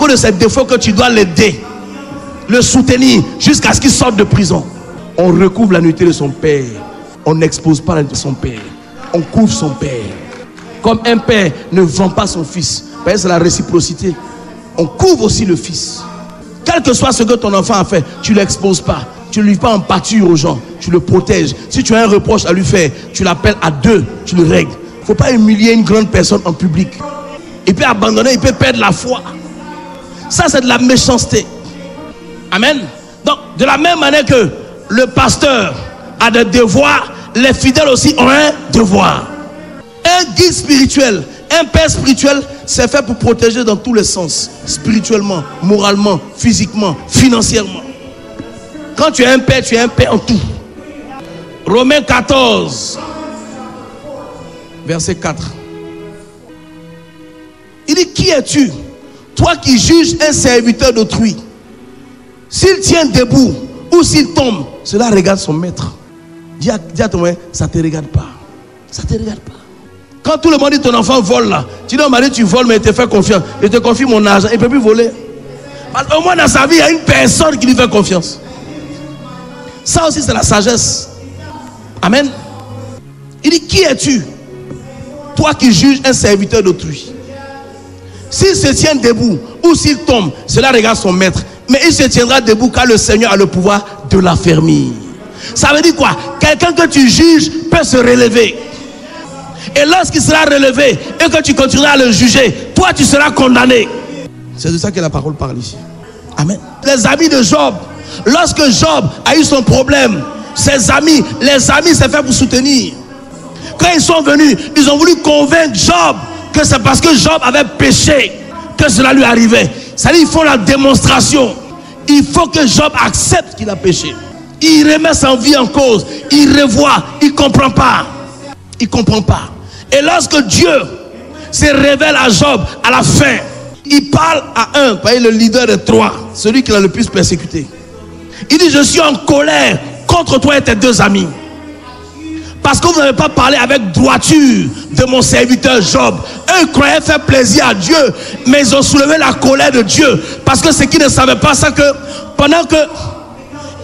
cause de ses défauts que tu dois l'aider, le soutenir jusqu'à ce qu'il sorte de prison. On recouvre la nudité de son père. On n'expose pas la nudité de son père. On couvre son père. Comme un père ne vend pas son fils. C'est la réciprocité. On couvre aussi le fils. Quel que soit ce que ton enfant a fait, tu ne l'exposes pas. Tu ne lui fais pas en pâture aux gens. Tu le protèges. Si tu as un reproche à lui faire, tu l'appelles à deux. Tu le règles. Il ne faut pas humilier une grande personne en public. Il peut abandonner, il peut perdre la foi. Ça, c'est de la méchanceté. Amen. Donc, de la même manière que le pasteur a des devoirs, les fidèles aussi ont un devoir. Un guide spirituel, un père spirituel, c'est fait pour protéger dans tous les sens. Spirituellement, moralement, physiquement, financièrement. Quand tu es un père en tout. Romains 14, verset 4. Il dit, qui es-tu, toi qui juges un serviteur d'autrui? S'il tient debout ou s'il tombe, cela regarde son maître. Dis à ton mari, ça ne te regarde pas. Ça ne te regarde pas. Quand tout le monde dit ton enfant vole là, tu dis au mari, tu voles, mais il te fait confiance. Je te confie mon argent, il ne peut plus voler. Parce qu'au moins dans sa vie, il y a une personne qui lui fait confiance. Ça aussi, c'est la sagesse. Amen. Il dit, qui es-tu, toi qui juges un serviteur d'autrui? S'il se tient debout ou s'il tombe, cela regarde son maître. Mais il se tiendra debout car le Seigneur a le pouvoir de l'affermir. Ça veut dire quoi? Quelqu'un que tu juges peut se relever. Et lorsqu'il sera relevé et que tu continueras à le juger, toi tu seras condamné. C'est de ça que la parole parle ici. Amen. Les amis de Job, lorsque Job a eu son problème, ses amis, les amis s'est fait pour soutenir. Quand ils sont venus, ils ont voulu convaincre Job que c'est parce que Job avait péché que cela lui arrivait. C'est-à-dire ils font la démonstration. Il faut que Job accepte qu'il a péché. Il remet sa vie en cause. Il revoit. Il ne comprend pas. Il ne comprend pas. Et lorsque Dieu se révèle à Job à la fin, il parle à un, voyez, le leader de trois, celui qui l'a le plus persécuté. Il dit, je suis en colère contre toi et tes deux amis. Parce que vous n'avez pas parlé avec droiture de mon serviteur Job. Eux croyaient faire plaisir à Dieu, mais ils ont soulevé la colère de Dieu. Parce que ce qu'ils ne savaient pas, c'est que pendant que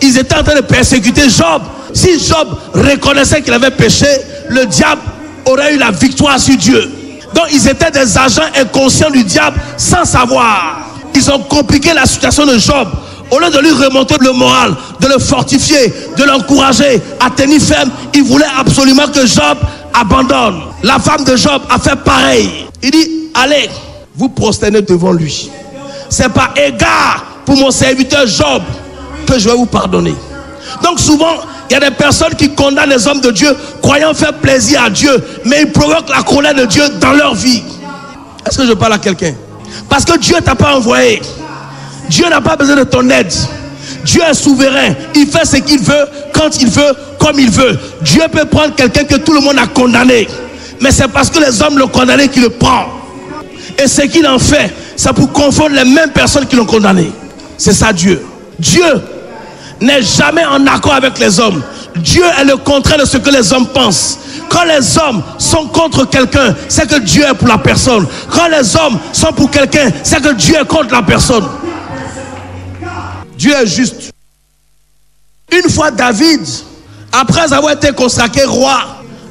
ils étaient en train de persécuter Job, si Job reconnaissait qu'il avait péché, le diable aurait eu la victoire sur Dieu. Donc ils étaient des agents inconscients du diable sans savoir. Ils ont compliqué la situation de Job. Au lieu de lui remonter le moral, de le fortifier, de l'encourager à tenir ferme, il voulait absolument que Job abandonne. La femme de Job a fait pareil. Il dit, allez, vous prosternez devant lui. C'est par égard pour mon serviteur Job que je vais vous pardonner. Donc souvent, il y a des personnes qui condamnent les hommes de Dieu, croyant faire plaisir à Dieu, mais ils provoquent la colère de Dieu dans leur vie. Est-ce que je parle à quelqu'un? Parce que Dieu ne t'a pas envoyé. Dieu n'a pas besoin de ton aide. Dieu est souverain. Il fait ce qu'il veut, quand il veut, comme il veut. Dieu peut prendre quelqu'un que tout le monde a condamné. Mais c'est parce que les hommes l'ont condamné qu'il le prend. Et ce qu'il en fait, c'est pour confondre les mêmes personnes qui l'ont condamné. C'est ça Dieu. Dieu n'est jamais en accord avec les hommes. Dieu est le contraire de ce que les hommes pensent. Quand les hommes sont contre quelqu'un, c'est que Dieu est pour la personne. Quand les hommes sont pour quelqu'un, c'est que Dieu est contre la personne. Dieu est juste. Une fois David, après avoir été consacré roi,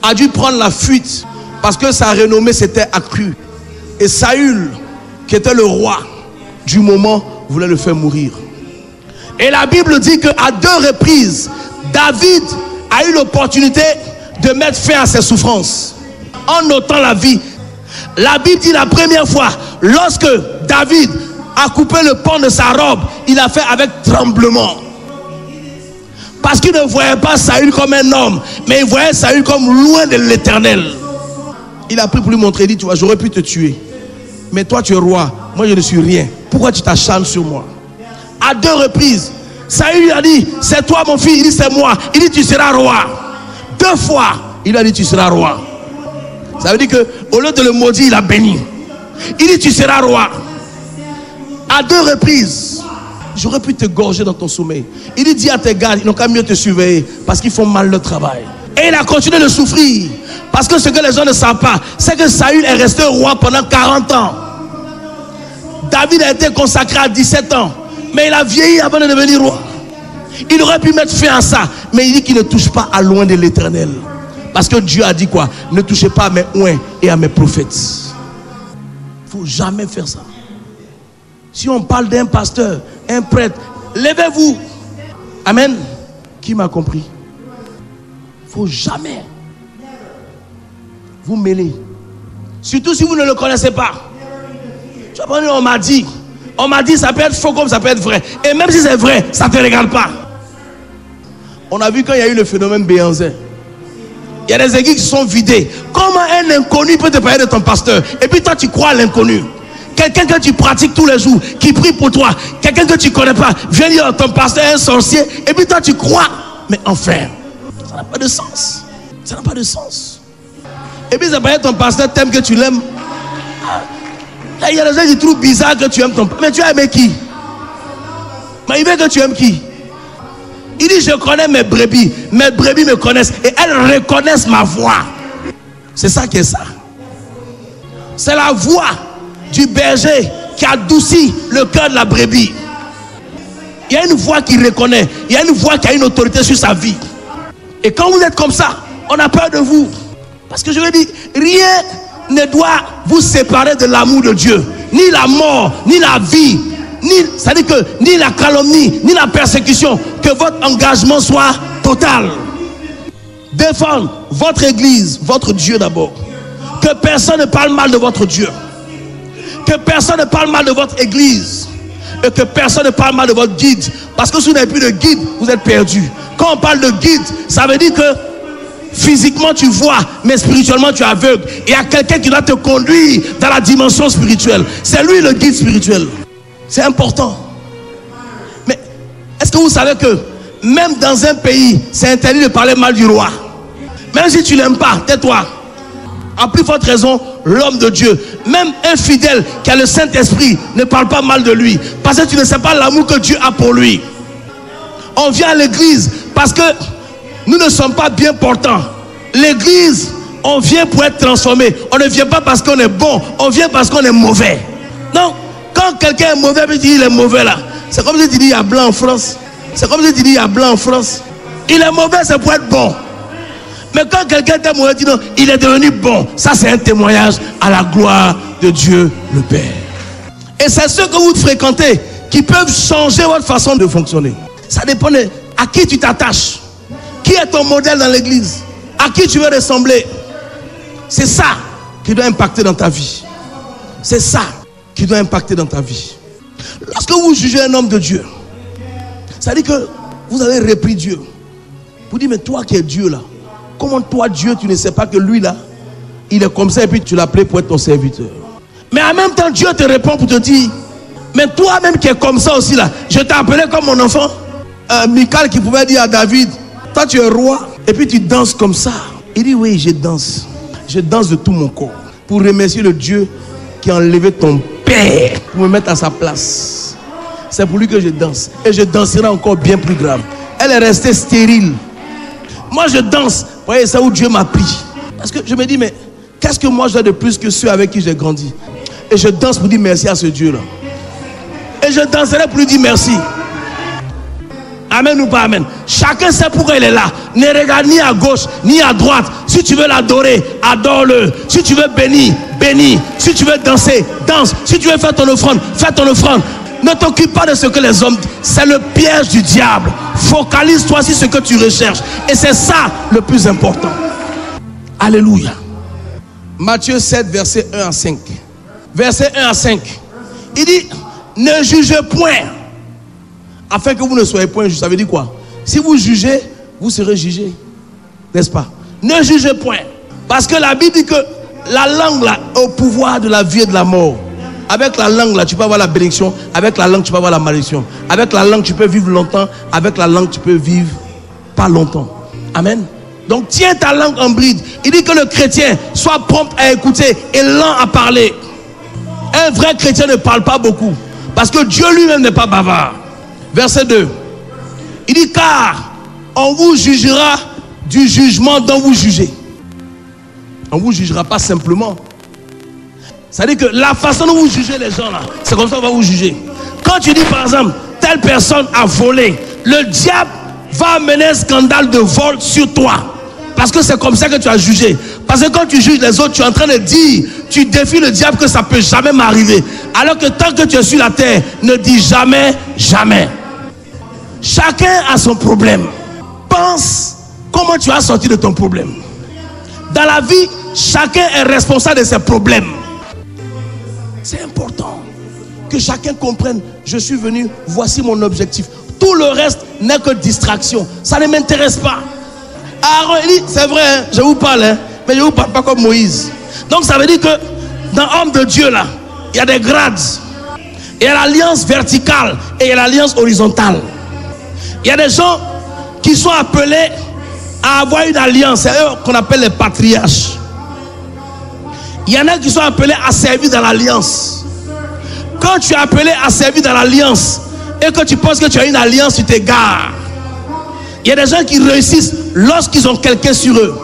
a dû prendre la fuite parce que sa renommée s'était accrue. Et Saül, qui était le roi du moment, voulait le faire mourir. Et la Bible dit qu'à 2 reprises, David a eu l'opportunité de mettre fin à ses souffrances en ôtant la vie. La Bible dit la première fois, lorsque David a coupé le pan de sa robe, il a fait avec tremblement. Parce qu'il ne voyait pas Saül comme un homme, mais il voyait Saül comme loin de l'Éternel. Il a pris pour lui montrer, il dit, tu vois, j'aurais pu te tuer. Mais toi tu es roi, moi je ne suis rien. Pourquoi tu t'acharnes sur moi? À 2 reprises, Saül lui a dit, c'est toi mon fils. Il dit, c'est moi. Il dit, tu seras roi. 2 fois, il a dit, tu seras roi. Ça veut dire qu'au lieu de le maudire, il a béni. Il dit, tu seras roi. À 2 reprises, j'aurais pu te gorger dans ton sommeil. Il dit, dis à tes gardes, ils n'ont qu'à mieux te surveiller parce qu'ils font mal leur travail. Et il a continué de souffrir. Parce que ce que les gens ne savent pas, c'est que Saül est resté roi pendant 40 ans. David a été consacré à 17 ans, mais il a vieilli avant de devenir roi. Il aurait pu mettre fin à ça, mais il dit qu'il ne touche pas à loin de l'Éternel. Parce que Dieu a dit quoi? Ne touchez pas à mes oints et à mes prophètes. Il ne faut jamais faire ça. Si on parle d'un pasteur, un prêtre, levez-vous. Amen. Qui m'a compris? Il ne faut jamais vous mêler. Surtout si vous ne le connaissez pas. On m'a dit, ça peut être faux comme ça peut être vrai. Et même si c'est vrai, ça ne te regarde pas. On a vu quand il y a eu le phénomène Béhanzin. Il y a des églises qui sont vidées. Comment un inconnu peut te parler de ton pasteur? Et puis toi tu crois à l'inconnu. Quelqu'un que tu pratiques tous les jours, qui prie pour toi, quelqu'un que tu ne connais pas, vient dire ton pasteur est un sorcier, et puis toi tu crois. Mais enfin, ça n'a pas de sens. Ça n'a pas de sens. Et puis ça paraît ton pasteur t'aime que tu l'aimes. Il y a des gens qui trouvent bizarre que tu aimes ton pasteur. Mais tu as aimé qui? Mais il veut que tu aimes qui? Il dit je connais mes brebis me connaissent et elles reconnaissent ma voix. C'est ça qui est ça. C'est la voix du berger qui adoucit le cœur de la brebis. Il y a une voix qui reconnaît. Il y a une voix qui a une autorité sur sa vie. Et quand vous êtes comme ça, on a peur de vous. Parce que je veux dire, rien ne doit vous séparer de l'amour de Dieu. Ni la mort, ni la vie, c'est-à-dire que ni la calomnie, ni la persécution. Que votre engagement soit total. Défendre votre église, votre Dieu d'abord. Que personne ne parle mal de votre Dieu. Que personne ne parle mal de votre église. Et que personne ne parle mal de votre guide. Parce que si vous n'avez plus de guide, vous êtes perdu. Quand on parle de guide, ça veut dire que physiquement tu vois, mais spirituellement tu es aveugle. Et il y a quelqu'un qui doit te conduire dans la dimension spirituelle. C'est lui le guide spirituel. C'est important. Mais est-ce que vous savez que même dans un pays, c'est interdit de parler mal du roi? Même si tu l'aimes pas, tais-toi. À plus forte raison, l'homme de Dieu, même un fidèle qui a le Saint-Esprit, ne parle pas mal de lui. Parce que tu ne sais pas l'amour que Dieu a pour lui. On vient à l'église parce que nous ne sommes pas bien portants. L'église, on vient pour être transformé. On ne vient pas parce qu'on est bon, on vient parce qu'on est mauvais. Non, quand quelqu'un est mauvais, il dit il est mauvais là. C'est comme si tu dis il y a blanc en France. C'est comme si tu dis il y a blanc en France. Il est mauvais, c'est pour être bon. Mais quand quelqu'un est mauvais, dit non, il est devenu bon. Ça, c'est un témoignage à la gloire de Dieu le Père. Et c'est ceux que vous fréquentez qui peuvent changer votre façon de fonctionner. Ça dépend de à qui tu t'attaches. Qui est ton modèle dans l'église? À qui tu veux ressembler? C'est ça qui doit impacter dans ta vie. C'est ça qui doit impacter dans ta vie. Lorsque vous jugez un homme de Dieu, ça dit que vous avez repris Dieu. Vous dites, mais toi qui es Dieu là, comment toi Dieu, tu ne sais pas que lui là, il est comme ça et puis tu l'as appelé pour être ton serviteur. Mais en même temps, Dieu te répond pour te dire, mais toi-même qui es comme ça aussi là, je t'ai appelé comme mon enfant. Michal qui pouvait dire à David, toi tu es roi et puis tu danses comme ça. Il dit oui, je danse. Je danse de tout mon corps pour remercier le Dieu qui a enlevé ton père pour me mettre à sa place. C'est pour lui que je danse. Et je danserai encore bien plus grave. Elle est restée stérile. Moi je danse. Vous voyez, c'est où Dieu m'a pris. Parce que je me dis, mais qu'est-ce que moi je dois de plus que ceux avec qui j'ai grandi? Et je danse pour dire merci à ce Dieu-là. Et je danserai pour lui dire merci. Amen ou pas amen? Chacun sait pourquoi il est là. Ne regarde ni à gauche ni à droite. Si tu veux l'adorer, adore-le. Si tu veux bénir, bénis. Si tu veux danser, danse. Si tu veux faire ton offrande, fais ton offrande. Ne t'occupe pas de ce que les hommes... C'est le piège du diable. Focalise-toi sur ce que tu recherches. Et c'est ça le plus important. Alléluia. Matthieu 7, verset 1 à 5. Verset 1 à 5. Il dit, ne jugez point, afin que vous ne soyez point juste. Ça veut dire quoi? Si vous jugez, vous serez jugé. N'est-ce pas? Ne jugez point. Parce que la Bible dit que la langue là, au pouvoir de la vie et de la mort. Avec la langue là, tu peux avoir la bénédiction. Avec la langue, tu peux avoir la malédiction. Avec la langue, tu peux vivre longtemps. Avec la langue, tu peux vivre pas longtemps. Amen. Donc tiens ta langue en bride. Il dit que le chrétien soit prompt à écouter et lent à parler. Un vrai chrétien ne parle pas beaucoup. Parce que Dieu lui-même n'est pas bavard. Verset 2. Il dit, car on vous jugera du jugement dont vous jugez. On ne vous jugera pas simplement. Ça veut dire que la façon dont vous jugez les gens là, c'est comme ça qu'on va vous juger. Quand tu dis par exemple, telle personne a volé, le diable va amener un scandale de vol sur toi. Parce que c'est comme ça que tu as jugé. Parce que quand tu juges les autres, tu es en train de dire, tu défies le diable que ça ne peut jamais m'arriver. Alors que tant que tu es sur la terre, ne dis jamais, jamais. Chacun a son problème. Pense comment tu as sorti de ton problème. Dans la vie, chacun est responsable de ses problèmes. C'est important que chacun comprenne, je suis venu, voici mon objectif. Tout le reste n'est que distraction. Ça ne m'intéresse pas. Aaron, il dit, c'est vrai, hein, je vous parle, hein, mais je ne vous parle pas comme Moïse. Donc ça veut dire que dans l'homme de Dieu là, il y a des grades. Il y a l'alliance verticale et il y a l'alliance horizontale. Il y a des gens qui sont appelés à avoir une alliance. C'est eux qu'on appelle les patriarches. Il y en a qui sont appelés à servir dans l'alliance. Quand tu es appelé à servir dans l'alliance et que tu penses que tu as une alliance, tu t'égares. Il y a des gens qui réussissent lorsqu'ils ont quelqu'un sur eux.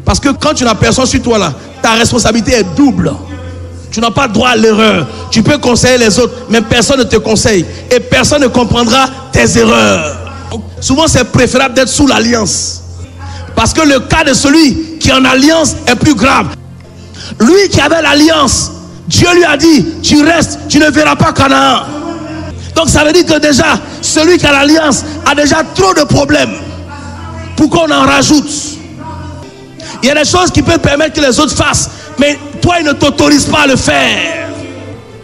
Parce que quand tu n'as personne sur toi là, ta responsabilité est double. Tu n'as pas droit à l'erreur. Tu peux conseiller les autres, mais personne ne te conseille. Et personne ne comprendra tes erreurs. Souvent c'est préférable d'être sous l'alliance. Parce que le cas de celui qui est en alliance est plus grave. Lui qui avait l'alliance, Dieu lui a dit, tu restes, tu ne verras pas Canaan. Donc ça veut dire que déjà, celui qui a l'alliance a déjà trop de problèmes. Pourquoi on en rajoute? Il y a des choses qui peuvent permettre que les autres fassent, mais toi, ils ne t'autorisent pas à le faire.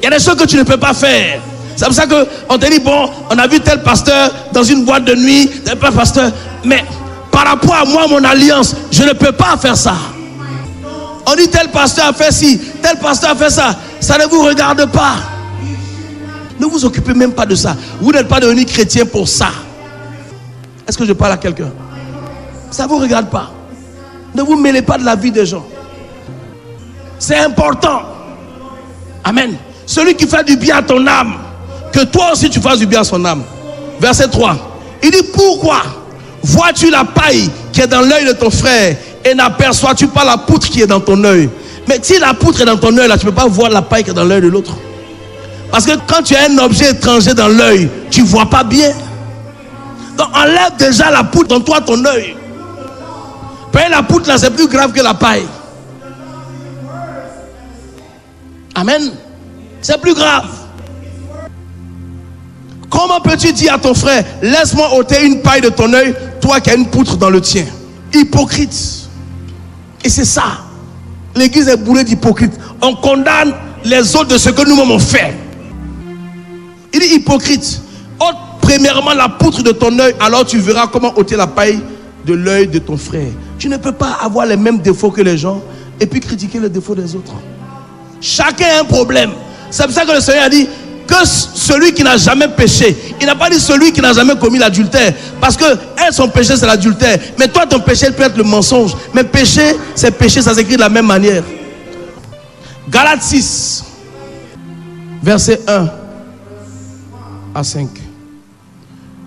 Il y a des choses que tu ne peux pas faire. C'est pour ça qu'on te dit, bon, on a vu tel pasteur dans une boîte de nuit, tel pasteur, mais par rapport à moi, mon alliance, je ne peux pas faire ça. On dit tel pasteur a fait ci, tel pasteur a fait ça. Ça ne vous regarde pas. Ne vous occupez même pas de ça. Vous n'êtes pas devenu chrétien pour ça. Est-ce que je parle à quelqu'un? Ça ne vous regarde pas. Ne vous mêlez pas de la vie des gens. C'est important. Amen. Celui qui fait du bien à ton âme, que toi aussi tu fasses du bien à son âme. Verset 3. Il dit, pourquoi vois-tu la paille qui est dans l'œil de ton frère et n'aperçois-tu pas la poutre qui est dans ton œil? Mais si la poutre est dans ton œil, là, tu ne peux pas voir la paille qui est dans l'œil de l'autre. Parce que quand tu as un objet étranger dans l'œil, tu ne vois pas bien. Donc enlève déjà la poutre dans toi, ton œil. La poutre là, c'est plus grave que la paille. Amen. C'est plus grave. Comment peux-tu dire à ton frère, laisse-moi ôter une paille de ton œil, toi qui as une poutre dans le tien? Hypocrite. Et c'est ça. L'église est bourrée d'hypocrites. On condamne les autres de ce que nous-mêmes on fait. Il dit hypocrite. Ôte premièrement la poutre de ton œil, alors tu verras comment ôter la paille de l'œil de ton frère. Tu ne peux pas avoir les mêmes défauts que les gens et puis critiquer les défauts des autres. Chacun a un problème. C'est pour ça que le Seigneur a dit que celui qui n'a jamais péché, il n'a pas dit celui qui n'a jamais commis l'adultère, parce que elle, son péché c'est l'adultère, mais toi ton péché peut être le mensonge. Mais péché, c'est péché, ça s'écrit de la même manière. Galates 6 verset 1 à 5.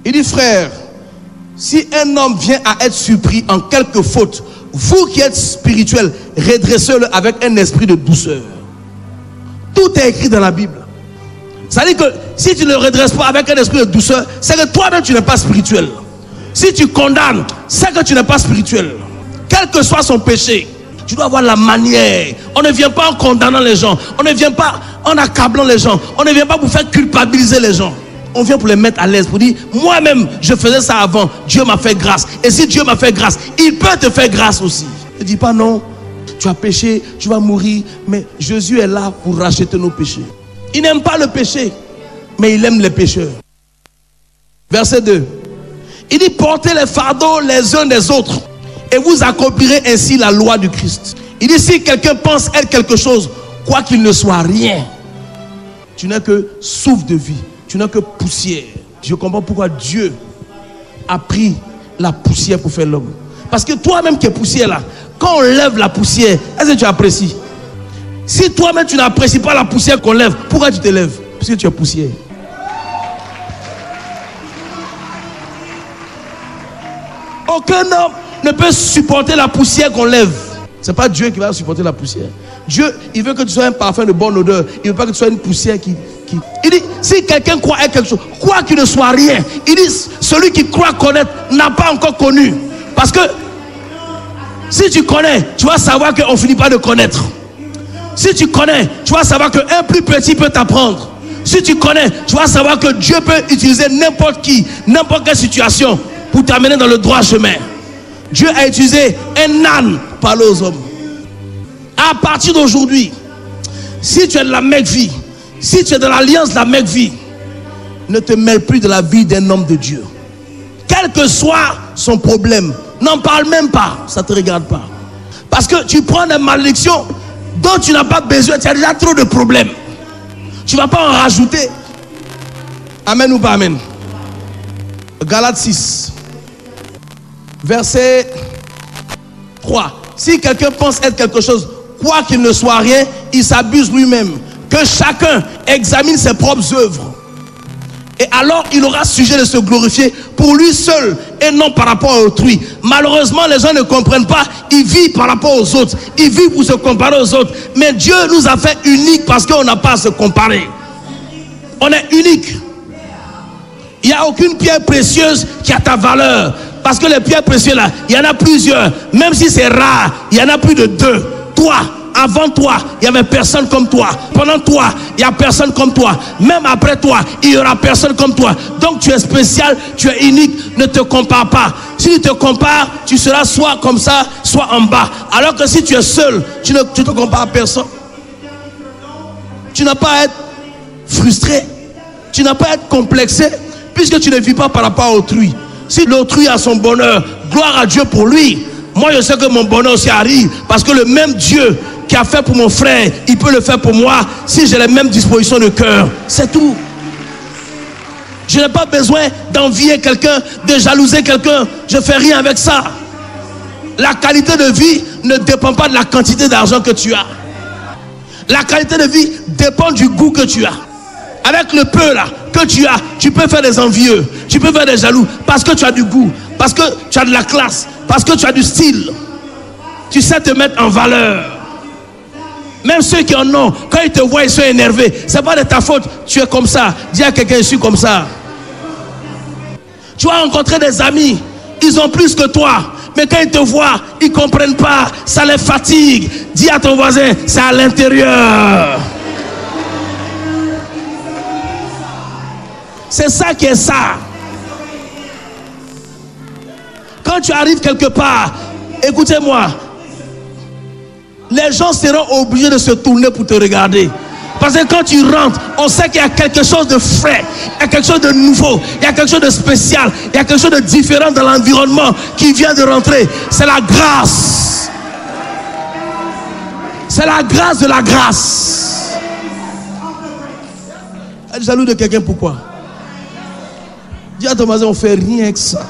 Il dit, frère, si un homme vient à être surpris en quelque faute, vous qui êtes spirituels, redressez-le avec un esprit de douceur. Tout est écrit dans la Bible. Ça veut dire que si tu ne le redresses pas avec un esprit de douceur, c'est que toi-même tu n'es pas spirituel. Si tu condamnes, c'est que tu n'es pas spirituel. Quel que soit son péché, tu dois avoir la manière. On ne vient pas en condamnant les gens. On ne vient pas en accablant les gens. On ne vient pas pour faire culpabiliser les gens. On vient pour les mettre à l'aise, pour dire, moi-même, je faisais ça avant. Dieu m'a fait grâce. Et si Dieu m'a fait grâce, il peut te faire grâce aussi. Ne dis pas non, tu as péché, tu vas mourir. Mais Jésus est là pour racheter nos péchés. Il n'aime pas le péché, mais il aime les pécheurs. Verset 2. Il dit, portez les fardeaux les uns des autres et vous accomplirez ainsi la loi du Christ. Il dit, si quelqu'un pense être quelque chose, quoi qu'il ne soit rien, tu n'es que souffle de vie. Tu n'es que poussière. Je comprends pourquoi Dieu a pris la poussière pour faire l'homme. Parce que toi-même qui es poussière là, quand on lève la poussière, est-ce que tu apprécies? Si toi-même tu n'apprécies pas la poussière qu'on lève, pourquoi tu te lèves? Parce que tu es poussière. Aucun homme ne peut supporter la poussière qu'on lève. Ce n'est pas Dieu qui va supporter la poussière. Dieu, il veut que tu sois un parfum de bonne odeur. Il ne veut pas que tu sois une poussière qui... Il dit, si quelqu'un croit à quelque chose, quoi qu'il ne soit rien, il dit, celui qui croit connaître n'a pas encore connu. Parce que si tu connais, tu vas savoir qu'on ne finit pas de connaître. Si tu connais, tu vas savoir qu'un plus petit peut t'apprendre. Si tu connais, tu vas savoir que Dieu peut utiliser n'importe qui, n'importe quelle situation pour t'amener dans le droit chemin. Dieu a utilisé un âne pour parler aux hommes. À partir d'aujourd'hui, si tu es de la Mecque-Vie, si tu es dans l'alliance de la Mecque-Vie, ne te mêle plus de la vie d'un homme de Dieu. Quel que soit son problème, n'en parle même pas, ça ne te regarde pas. Parce que tu prends des malédictions dont tu n'as pas besoin, tu as déjà trop de problèmes. Tu ne vas pas en rajouter. Amen ou pas amen? Galates 6, verset 3. Si quelqu'un pense être quelque chose, quoi qu'il ne soit rien, il s'abuse lui-même. Que chacun examine ses propres œuvres. Et alors il aura sujet de se glorifier pour lui seul et non par rapport à autrui. Malheureusement, les gens ne comprennent pas. Ils vivent par rapport aux autres. Ils vivent pour se comparer aux autres. Mais Dieu nous a fait uniques parce qu'on n'a pas à se comparer. On est unique. Il n'y a aucune pierre précieuse qui a ta valeur. Parce que les pierres précieuses là, il y en a plusieurs. Même si c'est rare, il y en a plus de 2. Toi, avant toi, il n'y avait personne comme toi. Pendant toi, il n'y a personne comme toi. Même après toi, il n'y aura personne comme toi. Donc tu es spécial, tu es unique. Ne te compare pas. Si tu te compares, tu seras soit comme ça, soit en bas. Alors que si tu es seul, tu ne te compares à personne. Tu n'as pas à être frustré. Tu n'as pas à être complexé. Puisque tu ne vis pas par rapport à autrui. Si l'autrui a son bonheur, gloire à Dieu pour lui. Moi je sais que mon bonheur aussi arrive. Parce que le même Dieu qui a fait pour mon frère, il peut le faire pour moi si j'ai les mêmes dispositions de cœur. C'est tout. Je n'ai pas besoin d'envier quelqu'un, de jalouser quelqu'un. Je ne fais rien avec ça. La qualité de vie ne dépend pas de la quantité d'argent que tu as. La qualité de vie dépend du goût que tu as. Avec le peu là que tu as, tu peux faire des envieux, tu peux faire des jaloux parce que tu as du goût, parce que tu as de la classe, parce que tu as du style. Tu sais te mettre en valeur. Même ceux qui en ont, quand ils te voient, ils sont énervés. C'est pas de ta faute, tu es comme ça. Dis à quelqu'un, je suis comme ça. Tu as rencontré des amis, ils ont plus que toi. Mais quand ils te voient, ils ne comprennent pas, ça les fatigue. Dis à ton voisin, c'est à l'intérieur. C'est ça qui est ça. Quand tu arrives quelque part, écoutez-moi, les gens seront obligés de se tourner pour te regarder. Parce que quand tu rentres, on sait qu'il y a quelque chose de frais, il y a quelque chose de nouveau, il y a quelque chose de spécial, il y a quelque chose de différent dans l'environnement qui vient de rentrer. C'est la grâce. C'est la grâce de la grâce. Être jaloux de quelqu'un, pourquoi? Dis à ton voisin, on ne fait rien avec ça.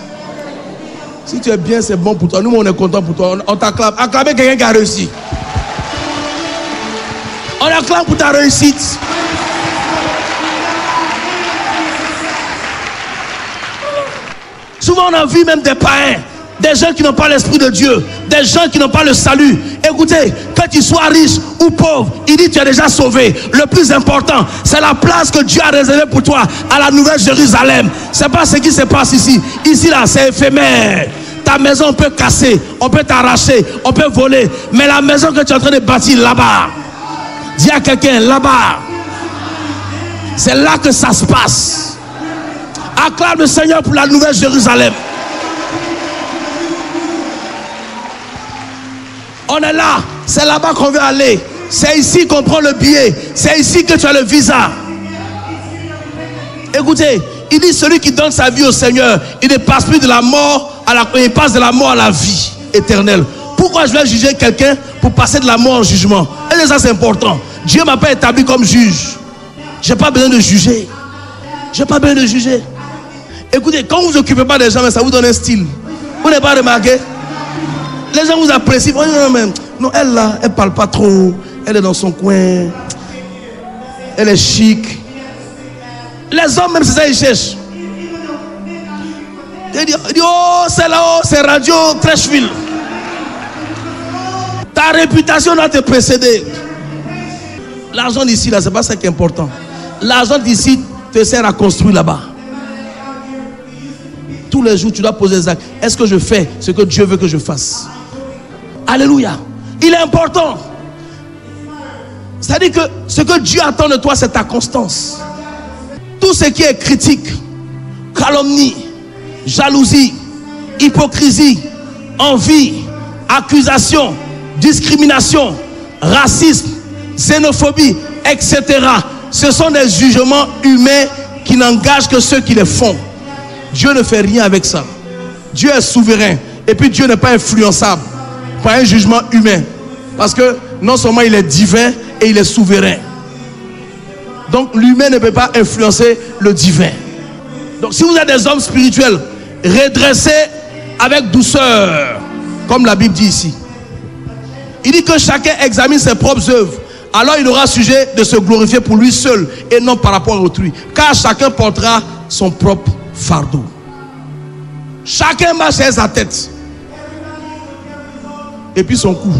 Si tu es bien, c'est bon pour toi. Nous, on est content pour toi. On t'acclame. Acclamez quelqu'un qui a réussi. On acclame pour ta réussite. Souvent, on a vu même des païens, des gens qui n'ont pas l'esprit de Dieu, des gens qui n'ont pas le salut. Écoutez, que tu sois riche ou pauvre, il dit tu es déjà sauvé. Le plus important, c'est la place que Dieu a réservée pour toi à la Nouvelle Jérusalem. C'est pas ce qui se passe ici. Ici là, c'est éphémère. Ta maison, on peut casser, on peut t'arracher, on peut voler. Mais la maison que tu es en train de bâtir là-bas, dis à quelqu'un, là-bas, c'est là que ça se passe. Acclame le Seigneur pour la Nouvelle Jérusalem. On est là, c'est là-bas qu'on veut aller. C'est ici qu'on prend le billet. C'est ici que tu as le visa. Écoutez, il dit celui qui donne sa vie au Seigneur, il ne passe plus de la mort à la, il passe de la mort à la vie éternelle. Pourquoi je vais juger quelqu'un pour passer de la mort au jugement? Et ça c'est important. Dieu ne m'a pas établi comme juge. Je n'ai pas besoin de juger. Je n'ai pas besoin de juger. Écoutez, quand vous ne vous occupez pas des gens, ça vous donne un style. Vous n'avez pas remarqué? Les gens vous apprécient. Non, elle là, elle ne parle pas trop. Elle est dans son coin. Elle est chic. Les hommes, même c'est ça, ils cherchent. Ils disent, oh, c'est là-haut, c'est Radio Trashville. Ta réputation doit te précéder. L'argent d'ici, là, c'est pas ça qui est important. L'argent d'ici te sert à construire là-bas. Tous les jours, tu dois poser des actes. Est-ce que je fais ce que Dieu veut que je fasse? Alléluia. Il est important. C'est-à-dire que ce que Dieu attend de toi, c'est ta constance. Tout ce qui est critique, calomnie, jalousie, hypocrisie, envie, accusation, discrimination, racisme, xénophobie, etc. Ce sont des jugements humains qui n'engagent que ceux qui les font. Dieu ne fait rien avec ça. Dieu est souverain. Et puis Dieu n'est pas influençable par un jugement humain. Parce que non seulement il est divin et il est souverain. Donc l'humain ne peut pas influencer le divin. Donc si vous êtes des hommes spirituels, redressez avec douceur. Comme la Bible dit ici. Il dit que chacun examine ses propres œuvres. Alors il aura sujet de se glorifier pour lui seul et non par rapport à autrui. Car chacun portera son propre fardeau. Chacun marche sur sa tête. Et puis son cou.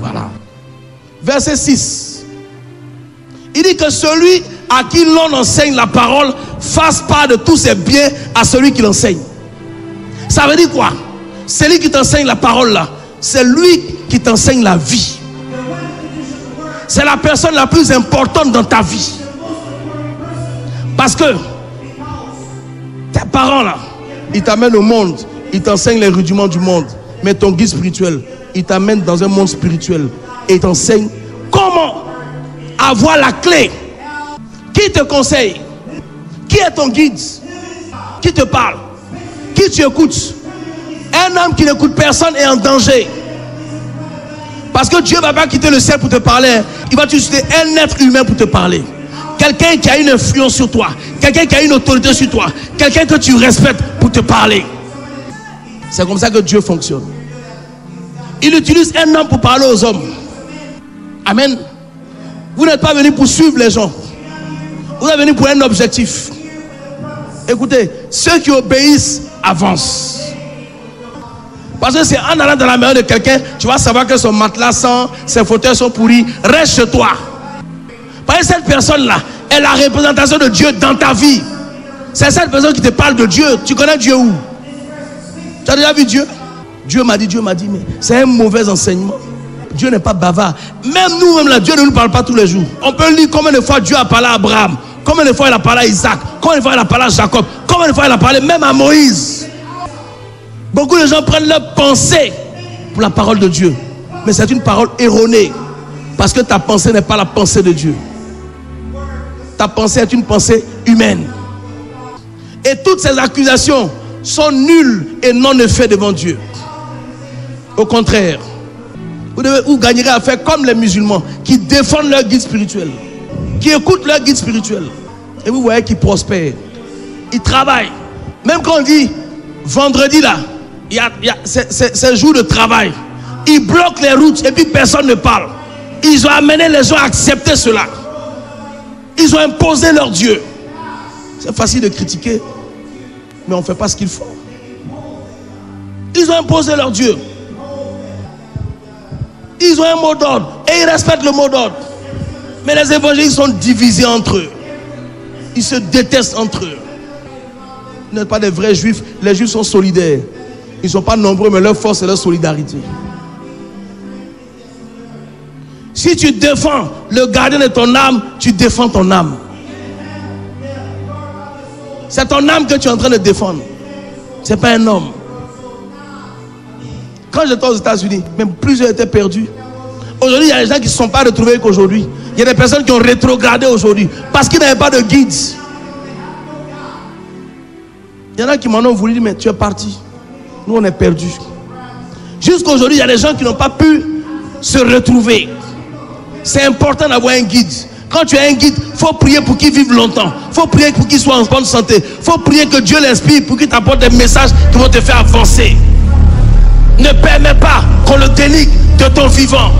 Voilà. Verset 6. Il dit que celui à qui l'on enseigne la parole fasse part de tous ses biens à celui qui l'enseigne. Ça veut dire quoi? Celui qui t'enseigne la parole là, c'est lui qui t'enseigne la vie. C'est la personne la plus importante dans ta vie. Parce que tes parents là, ils t'amènent au monde, ils t'enseignent les rudiments du monde. Mais ton guide spirituel, il t'amène dans un monde spirituel et il t'enseigne comment avoir la clé. Qui te conseille? Qui est ton guide? Qui te parle? Qui tu écoutes? Un homme qui n'écoute personne est en danger. Parce que Dieu ne va pas quitter le ciel pour te parler. Il va t'utiliser un être humain pour te parler. Quelqu'un qui a une influence sur toi. Quelqu'un qui a une autorité sur toi. Quelqu'un que tu respectes pour te parler. C'est comme ça que Dieu fonctionne. Il utilise un homme pour parler aux hommes. Amen. Vous n'êtes pas venu pour suivre les gens. Vous êtes venu pour un objectif. Écoutez, ceux qui obéissent avancent. Parce que c'est en allant dans la maison de quelqu'un, tu vas savoir que son matelas sent, ses fauteuils sont pourris. Reste chez toi. Parce que cette personne-là est la représentation de Dieu dans ta vie. C'est cette personne qui te parle de Dieu. Tu connais Dieu où? Tu as déjà vu Dieu? Dieu m'a dit, mais c'est un mauvais enseignement. Dieu n'est pas bavard. Même nous-mêmes là, Dieu ne nous parle pas tous les jours. On peut lire combien de fois Dieu a parlé à Abraham, combien de fois il a parlé à Isaac, combien de fois il a parlé à Jacob, combien de fois il a parlé même à Moïse. Beaucoup de gens prennent leur pensée pour la parole de Dieu. Mais c'est une parole erronée. Parce que ta pensée n'est pas la pensée de Dieu. Ta pensée est une pensée humaine. Et toutes ces accusations sont nulles et non effets devant Dieu. Au contraire, vous gagnerez à faire comme les musulmans qui défendent leur guide spirituel, qui écoutent leur guide spirituel. Et vous voyez qu'ils prospèrent. Ils travaillent. Même quand on dit vendredi là, c'est jour de travail. Ils bloquent les routes et puis personne ne parle. Ils ont amené les gens à accepter cela. Ils ont imposé leur Dieu. C'est facile de critiquer, mais on ne fait pas ce qu'il faut. Ils ont imposé leur Dieu. Ils ont un mot d'ordre et ils respectent le mot d'ordre. Mais les évangélistes sont divisés entre eux. Ils se détestent entre eux. Vous n'êtes pas des vrais juifs. Les juifs sont solidaires. Ils ne sont pas nombreux, mais leur force, c'est leur solidarité. Si tu défends le gardien de ton âme, tu défends ton âme. C'est ton âme que tu es en train de défendre. Ce n'est pas un homme. Quand j'étais aux États-Unis, même plusieurs étaient perdus. Aujourd'hui, il y a des gens qui ne se sont pas retrouvés qu'aujourd'hui. Il y a des personnes qui ont rétrogradé aujourd'hui parce qu'ils n'avaient pas de guide. Il y en a qui m'en ont voulu dire, mais tu es parti. Nous, on est perdus. Jusqu'à aujourd'hui, il y a des gens qui n'ont pas pu se retrouver. C'est important d'avoir un guide. Quand tu as un guide, il faut prier pour qu'il vive longtemps. Il faut prier pour qu'il soit en bonne santé. Il faut prier que Dieu l'inspire pour qu'il t'apporte des messages qui vont te faire avancer. Ne permets pas qu'on le dénigre de ton vivant.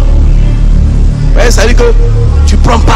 Ouais, ça veut dire que tu prends pas